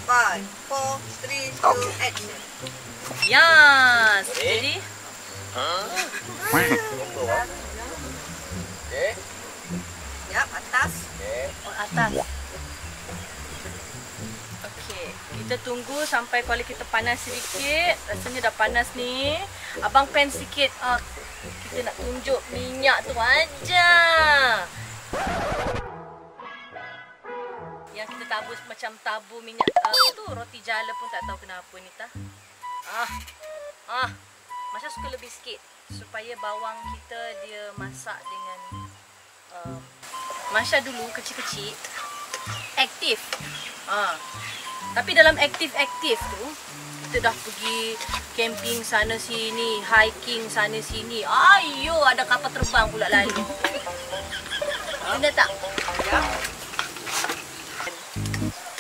5, 4, 3, 2, action. Yes. Jadi. Okay. Yap, atas. Okay. Oh, atas. Okey, kita tunggu sampai kuali kita panas sedikit. Rasanya dah panas ni. Abang pen sikit. Kita nak tunjuk minyak tu aja. Yang kita tabur macam tabur minyak tu roti jala pun tak tahu kenapa ni tah. Masya suka lebih sikit supaya bawang kita dia masak dengan Masya dulu kecil-kecil aktif. Tapi dalam aktif-aktif tu kita dah pergi camping sana sini, hiking sana sini. Ayo ada kapal terbang pula lalu. Kena tak? Ya.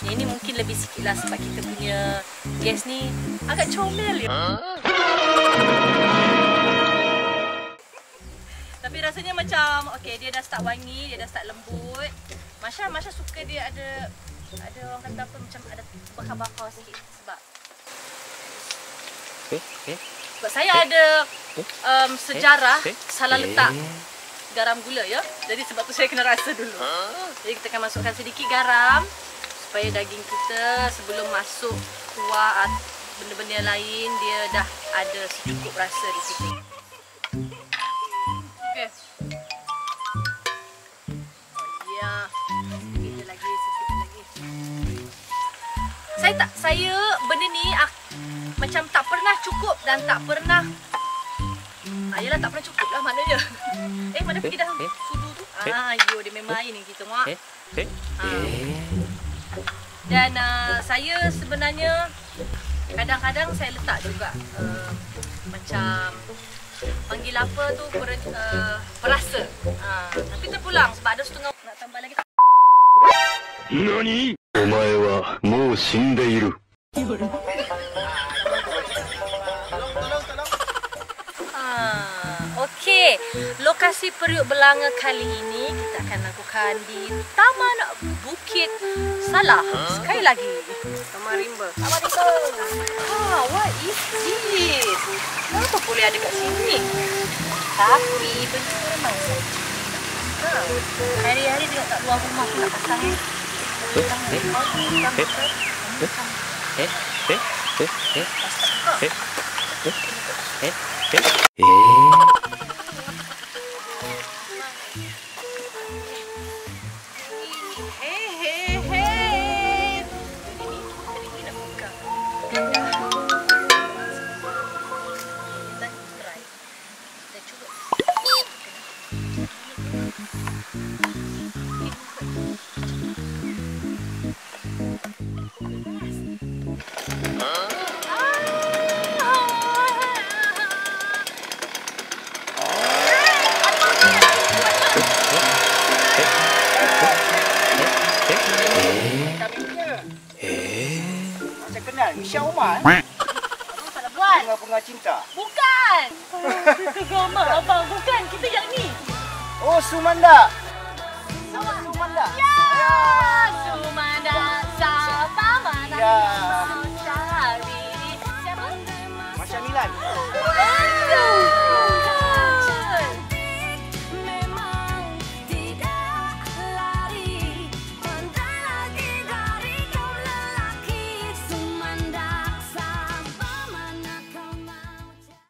Ini mungkin lebih sikit lah sebab kita punya gas ni agak comel ya. Tapi rasanya macam okey, dia dah start wangi, dia dah start lembut. Masya suka dia ada orang kata apa macam ada bakar-bakar sikit sebab sebab saya ada sejarah salah letak garam gula ya. Jadi sebab tu saya kena rasa dulu. Jadi kita akan masukkan sedikit garam supaya daging kita sebelum masuk kuah atau benda-benda lain dia dah ada secukup rasa di situ. Okey. Ya. Sedikit lagi. Saya benda ni macam tak pernah cukup dan tak pernah Ayolah tak pernah cukup lah maknanya. Mana pergi dah sudu tu? Yo dia main main ni kita mak. Dan saya sebenarnya kadang-kadang saya letak juga macam panggil apa tu perasa. Tapi terpulang sebab ada setengah nak tambah lagi. Nani? Omae wa mou shindeiru. Okey, lokasi periuk belanga kali ini kita akan lakukan di Taman Bukit Salah. Sekali lagi, Taman Rimba. What is this? Kenapa boleh ada kat sini? Tapi benda ramai saja. Hari-hari tengok tak luar rumah tu nak pasang ni. Macam kenal Misha Umar. Salah buat. Bunga-bunga cinta. Bukan. Kegama abang. Bukan. Kita yang ni. Oh, Sumanda. Sumanda. Ya. Sumanda. Siapa mana? Ya. Cari. Siapa? Masya Milan. Ah!